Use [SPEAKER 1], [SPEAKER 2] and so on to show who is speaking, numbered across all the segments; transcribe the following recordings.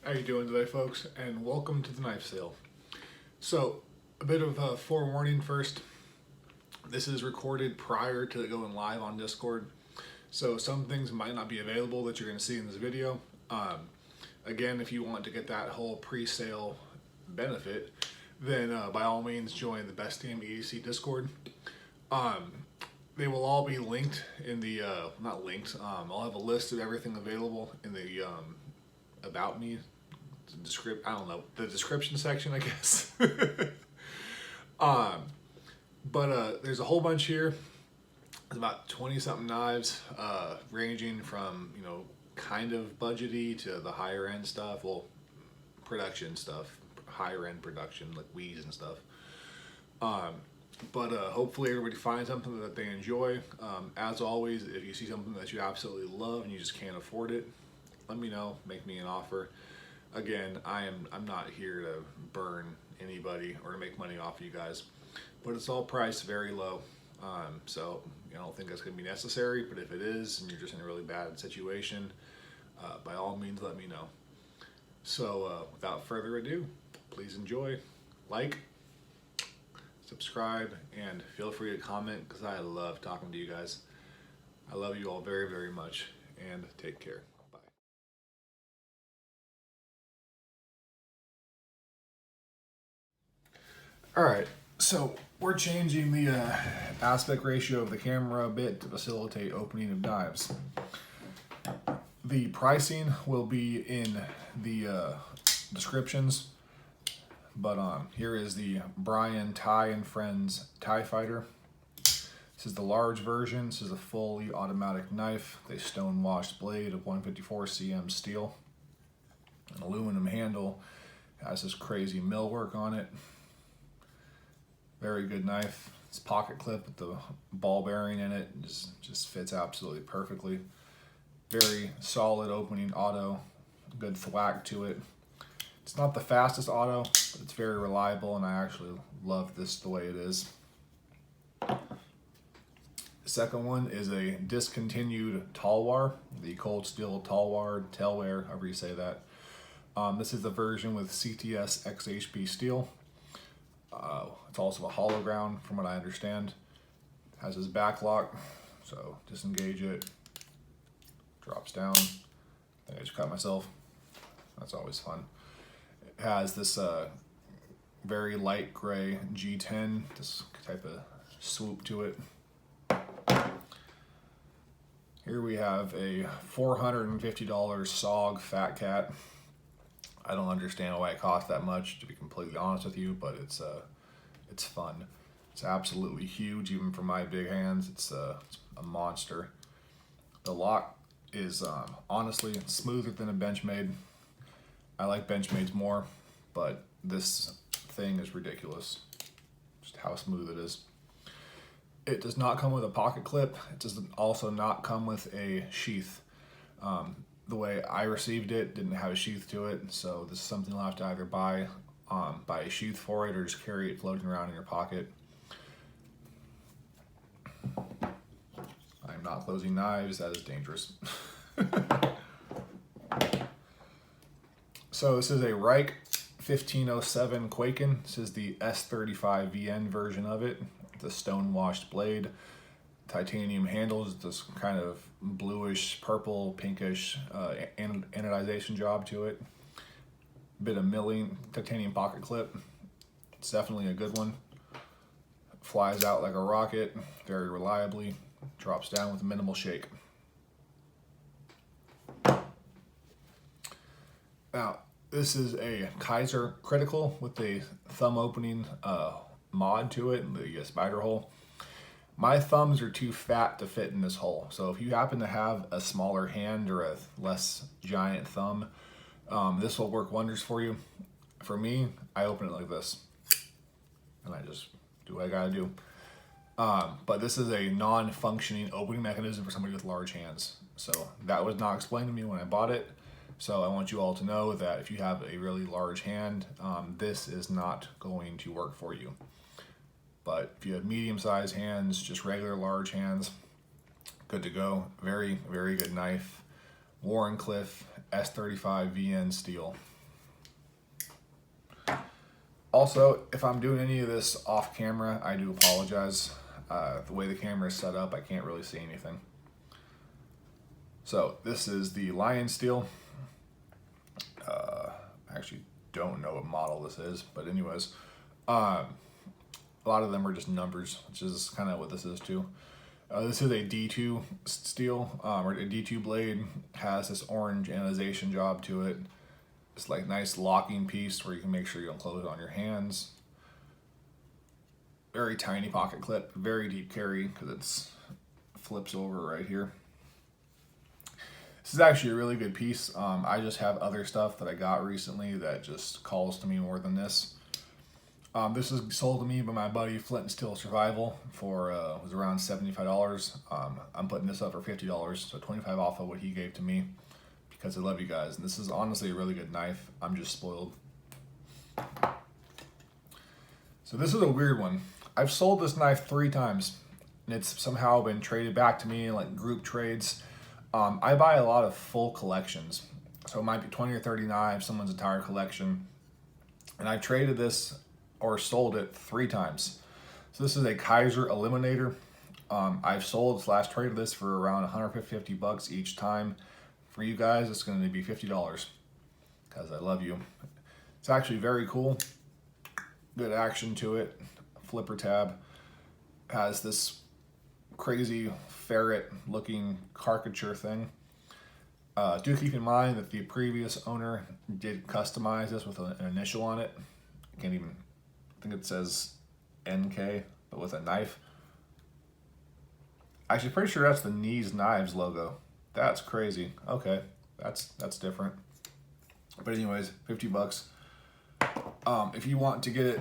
[SPEAKER 1] How you doing today, folks? And welcome to the knife sale. So, a bit of a forewarning first. This is recorded prior to going live on Discord, so some things might not be available that you're going to see in this video. Again, if you want to get that whole pre-sale benefit, then by all means join the Best Damn EDC Discord. They will all be linked in the not linked. I'll have a list of everything available in the about me. I don't know, the description section, I guess. But there's a whole bunch here. There's about 20 something knives, ranging from, you know, kind of budgety to the higher end stuff. Well, production stuff, higher end production, like weeds and stuff. But hopefully everybody finds something that they enjoy. As always, if you see something that you absolutely love and you just can't afford it, let me know, make me an offer. Again, I'm not here to burn anybody or to make money off of you guys, but it's all priced very low. So I don't think that's going to be necessary, but if it is and you're just in a really bad situation, by all means let me know. So without further ado, please enjoy, like, subscribe, and feel free to comment because I love talking to you guys. I love you all very, very much, and take care. Alright, so we're changing the aspect ratio of the camera a bit to facilitate opening of knives. The pricing will be in the descriptions, but here is the Tighe and Friends Tie Fighter. This is the large version. This is a fully automatic knife. They stone washed blade of 154 cm steel. An aluminum handle. Has this crazy millwork on it. Very good knife. It's pocket clip with the ball bearing in it. Just fits absolutely perfectly. Very solid opening auto. Good thwack to it. It's not the fastest auto, but it's very reliable, and I actually love this the way it is. The second one is a discontinued Talwar, the cold steel Talwar, however you say that. This is the version with CTS XHP steel. It's also a hollow ground from what I understand. Has his back lock, so disengage it, drops down. I think I just cut myself. That's always fun. It has this very light gray G10, this type of swoop to it. Here we have a $450 SOG Fat Cat. I don't understand why it costs that much, to be completely honest with you, but it's fun. It's absolutely huge, even for my big hands. It's a monster. The lock is honestly smoother than a Benchmade. I like Benchmades more, but this thing is ridiculous. Just how smooth it is. It does not come with a pocket clip. It does also not come with a sheath. The way I received it didn't have a sheath to it, so this is something you'll have to either buy a sheath for it or just carry it floating around in your pocket. I'm not closing knives, that is dangerous. So this is a Rike 1507 Kwaiken. This is the S35 VN version of it. The stone washed blade. Titanium handles, this kind of bluish, purple, pinkish anodization job to it. Bit of milling, titanium pocket clip. It's definitely a good one. Flies out like a rocket, very reliably. Drops down with a minimal shake. Now, this is a Kizer Critical with a thumb opening mod to it, the spider hole. My thumbs are too fat to fit in this hole, so if you happen to have a smaller hand or a less giant thumb, this will work wonders for you. For me, I open it like this, and I just do what I gotta do. But this is a non-functioning opening mechanism for somebody with large hands, so that was not explained to me when I bought it. So I want you all to know that if you have a really large hand, this is not going to work for you. But if you have medium-sized hands, just regular large hands, good to go. Very, very good knife. Warrenclyffe S35 VN steel. Also, if I'm doing any of this off camera, I do apologize. The way the camera is set up, I can't really see anything. So this is the Lionsteel. I actually don't know what model this is, but anyways, a lot of them are just numbers, which is kind of what this is too. This is a D2 steel, or a D2 blade. Has this orange anodization job to it. It's like nice locking piece where you can make sure you don't close it on your hands. Very tiny pocket clip, very deep carry because it's flips over right here. This is actually a really good piece. I just have other stuff that I got recently that just calls to me more than this. This was sold to me by my buddy Flint and Steel Survival for was around $75. I'm putting this up for $50, so $25 off of what he gave to me because I love you guys. And this is honestly a really good knife. I'm just spoiled. So this is a weird one. I've sold this knife 3 times, and it's somehow been traded back to me in like group trades. I buy a lot of full collections, so it might be 20 or 30 knives, someone's entire collection, and I've traded this or sold it 3 times. So this is a Kizer eliminator. I've sold / traded this for around 150 bucks each time. For you guys, it's going to be $50 because I love you. It's actually very cool. Good action to it. Flipper tab. Has this crazy ferret looking caricature thing. Do keep in mind that the previous owner did customize this with an initial on it. I can't even, I think it says NK, but with a knife. Actually, pretty sure that's the Knives logo. That's crazy. Okay, that's different. But anyways, 50 bucks. If you want to get it,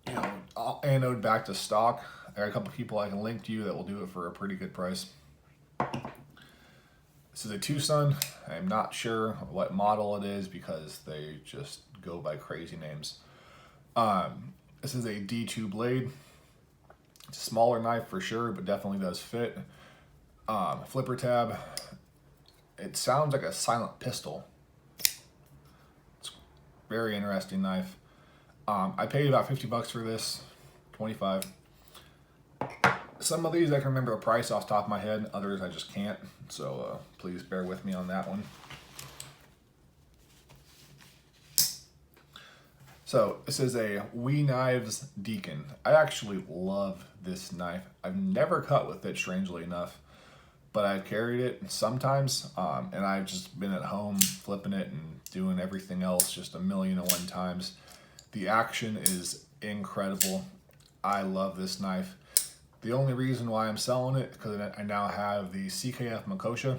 [SPEAKER 1] you know, anode back to stock, there are a couple people I can link to you that will do it for a pretty good price. This is a twosun. I'm not sure what model it is because they just go by crazy names. This is a D2 blade. It's a smaller knife for sure, but definitely does fit. Flipper tab. It sounds like a silent pistol. It's a very interesting knife. I paid about 50 bucks for this, 25. Some of these I can remember the price off the top of my head, others I just can't, so please bear with me on that one. So this is a Knives Deacon. I actually love this knife. I've never cut with it, strangely enough, but I've carried it sometimes, and I've just been at home flipping it and doing everything else just 1,000,001 times. The action is incredible. I love this knife. The only reason why I'm selling it is because I now have the CKF Mokuti,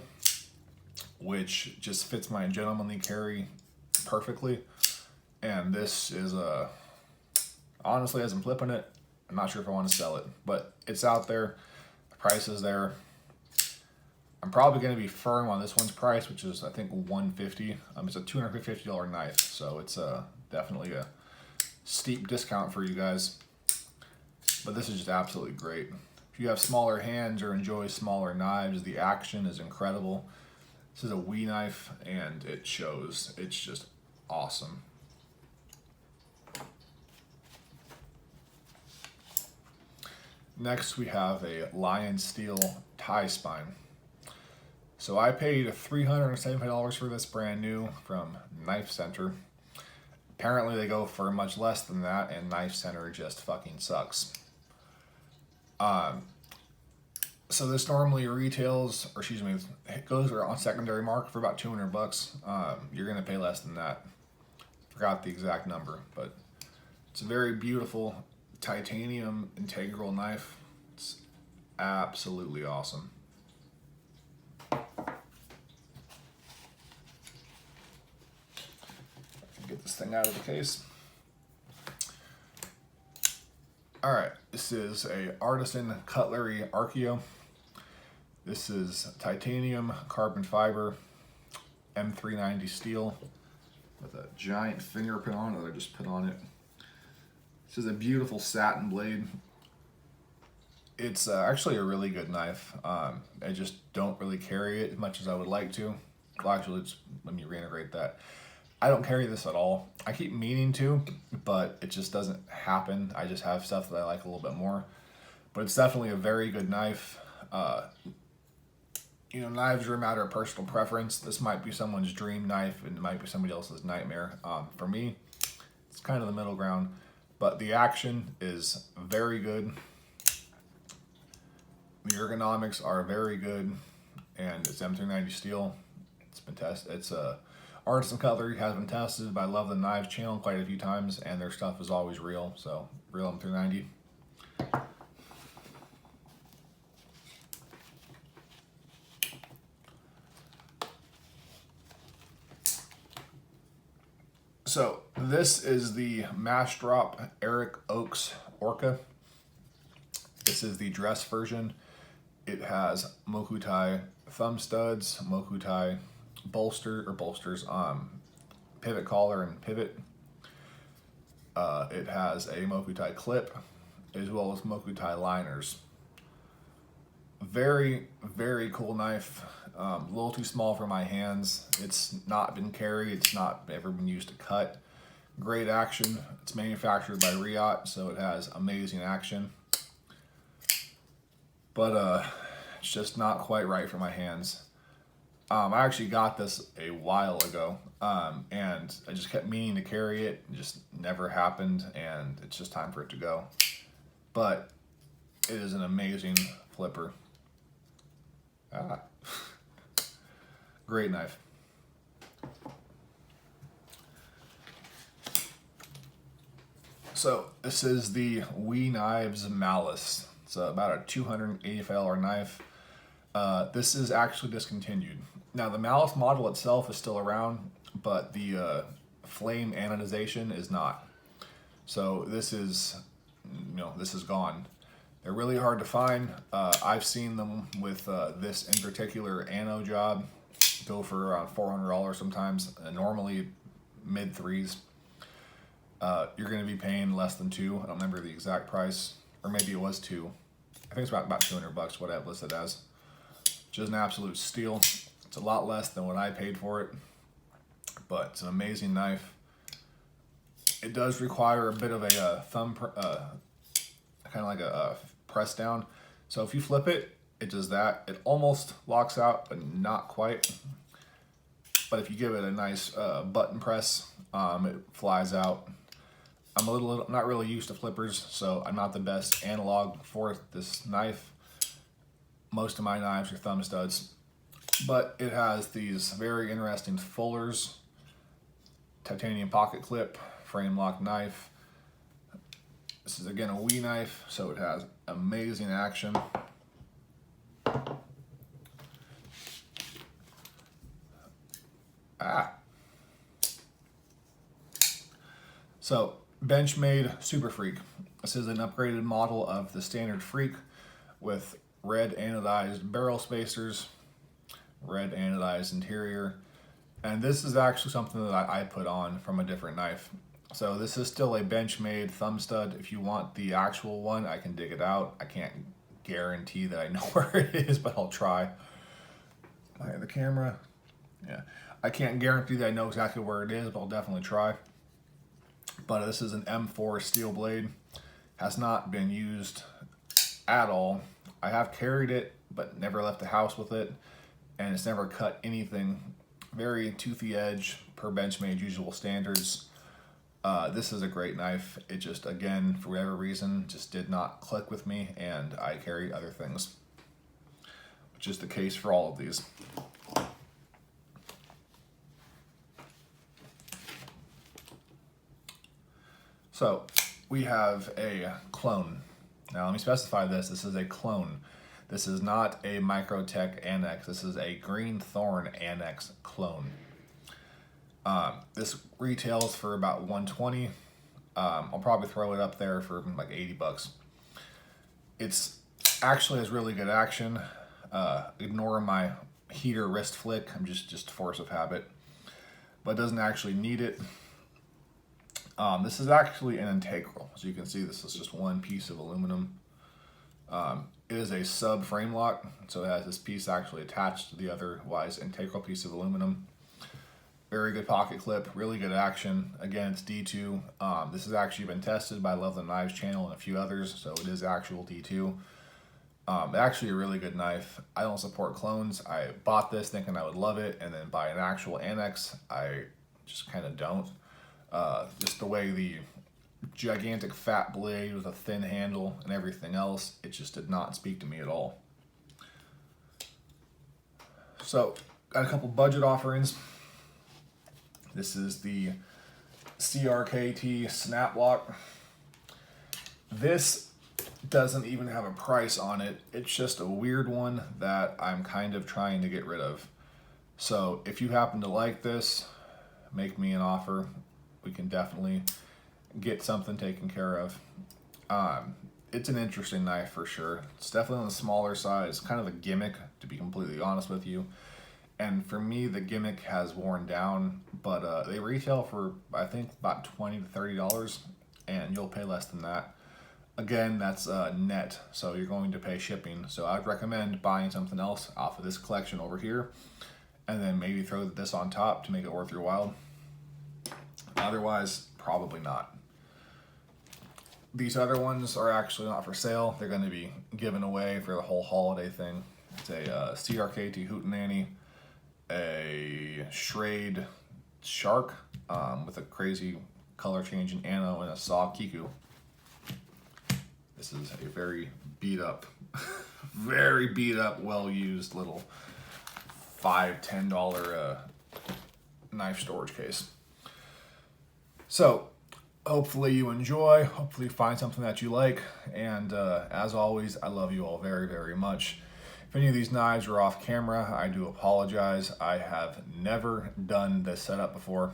[SPEAKER 1] which just fits my gentlemanly carry perfectly. And this is honestly, as I'm flipping it, I'm not sure if I want to sell it, but it's out there. The price is there. I'm probably going to be firm on this one's price, which is I think $150. It's a $250 knife, so it's definitely a steep discount for you guys. But this is just absolutely great. If you have smaller hands or enjoy smaller knives, the action is incredible. This is a knife, and it shows. It's just awesome. Next, we have a Lionsteel Tispine. So I paid $375 for this brand new from Knife Center. Apparently they go for much less than that, and Knife Center just fucking sucks. So this normally retails, or excuse me, it goes on secondary market for about 200 bucks. You're gonna pay less than that. Forgot the exact number, but it's a very beautiful titanium integral knife. It's absolutely awesome. Get this thing out of the case. All right, this is a Artisan Cutlery Archeo. This is titanium carbon fiber M390 steel with a giant fingerprint on it that I just put on it. This is a beautiful satin blade. It's actually a really good knife. I just don't really carry it as much as I would like to. Well, actually, let me reintegrate that. I don't carry this at all. I keep meaning to, but it just doesn't happen. I just have stuff that I like a little bit more. But it's definitely a very good knife. You know, knives are a matter of personal preference. This might be someone's dream knife, and it might be somebody else's nightmare. For me, it's kind of the middle ground. But the action is very good. The ergonomics are very good, and it's M390 steel. It's been tested. It's Artisan Cutlery has been tested, but I love the Knives channel quite a few times, and their stuff is always real. So real M390. So this is the Mash Drop Eric Oaks Orca. This is the dress version. It has Mokuti thumb studs, Mokuti bolsters, pivot collar and pivot. It has a Mokuti clip as well as Mokuti liners. Very, very cool knife. A little too small for my hands. It's not been carried. It's not ever been used to cut. Great action. It's manufactured by Rike, so it has amazing action. But it's just not quite right for my hands. I actually got this a while ago, and I just kept meaning to carry it. It just never happened, and it's just time for it to go. But it is an amazing flipper. Great knife. So this is the Knives Malice. It's about a $285 knife. This is actually discontinued. Now the Malice model itself is still around, but the flame anodization is not. So this is, this is gone. They're really hard to find. I've seen them with this in particular ano job go for around $400 sometimes, normally mid threes. You're going to be paying less than $2. I don't remember the exact price, or maybe it was $2. I think it's about $200 what I have listed as. Just an absolute steal. It's a lot less than what I paid for it, but it's an amazing knife. It does require a bit of a thumb, kind of like a press down. So if you flip it, it does that. It almost locks out, but not quite. But if you give it a nice button press, it flies out. I'm not really used to flippers, so I'm not the best analog for this knife. Most of my knives are thumb studs, but it has these very interesting fullers, titanium pocket clip, frame lock knife. This is again a knife, so it has amazing action. So Benchmade Super Freek. This is an upgraded model of the standard Freek with red anodized barrel spacers, red anodized interior, and this is actually something that I put on from a different knife. So this is still a Benchmade thumb stud. If you want the actual one, I can dig it out. I can't guarantee that I know where it is, but I'll try. I have the camera. Yeah, I can't guarantee that I know exactly where it is, but I'll definitely try. But this is an M4 steel blade. Has not been used at all. I have carried it, but never left the house with it, and it's never cut anything. Very toothy edge per Benchmade usual standards. This is a great knife. It just, again, for whatever reason, just did not click with me, and I carry other things, which is the case for all of these. So we have a clone. Now let me specify this. This is a clone. This is not a Microtech anax. This is a green thorn anax clone. This retails for about $120. I'll probably throw it up there for like $80. It's actually has really good action. Ignore my heater wrist flick. I'm just force of habit, but it doesn't actually need it. This is actually an integral. As you can see, this is just one piece of aluminum. It is a sub frame lock, so it has this piece actually attached to the otherwise integral piece of aluminum. Very good pocket clip, really good action. Again, it's D2. This has actually been tested by Love the Knives channel and a few others, so it is actual D2. Actually a really good knife. I don't support clones. I bought this thinking I would love it, and then buy an actual anax, I just kind of don't. Just the way the gigantic fat blade with a thin handle and everything else, it just did not speak to me at all. So, got a couple budget offerings. This is the CRKT snap lock. This doesn't even have a price on it. It's just a weird one that I'm kind of trying to get rid of. So if you happen to like this, make me an offer. We can definitely get something taken care of. It's an interesting knife for sure. It's definitely on the smaller side. It's kind of a gimmick, to be completely honest with you. And for me, the gimmick has worn down, but they retail for, I think, about $20 to $30, and you'll pay less than that. Again, that's net, so you're going to pay shipping. So I'd recommend buying something else off of this collection over here, and then maybe throw this on top to make it worth your while. Otherwise, probably not. These other ones are actually not for sale. They're going to be given away for the whole holiday thing. It's a CRKT Hootenanny, a Schrade Shark with a crazy color changing ano, and a Saw Kiku. This is a very beat up, well used little $5, $10 knife storage case. So hopefully you enjoy, hopefully you find something that you like, and as always, I love you all very, very much. If any of these knives are off camera, I do apologize. I have never done this setup before.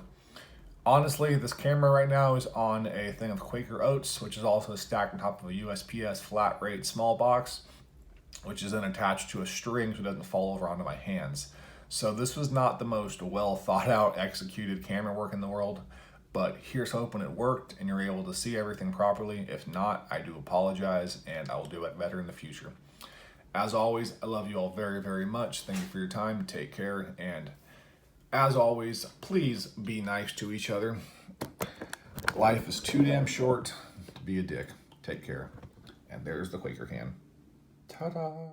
[SPEAKER 1] Honestly, this camera right now is on a thing of Quaker Oats, which is also stacked on top of a USPS flat rate small box, which is then attached to a string so it doesn't fall over onto my hands. So this was not the most well thought out executed camera work in the world, but here's hoping it worked and you're able to see everything properly. If not, I do apologize, and I will do it better in the future. As always, I love you all very, very much. Thank you for your time. Take care, and as always, please be nice to each other. Life is too damn short to be a dick. Take care. And there's the Quaker can. Ta-da!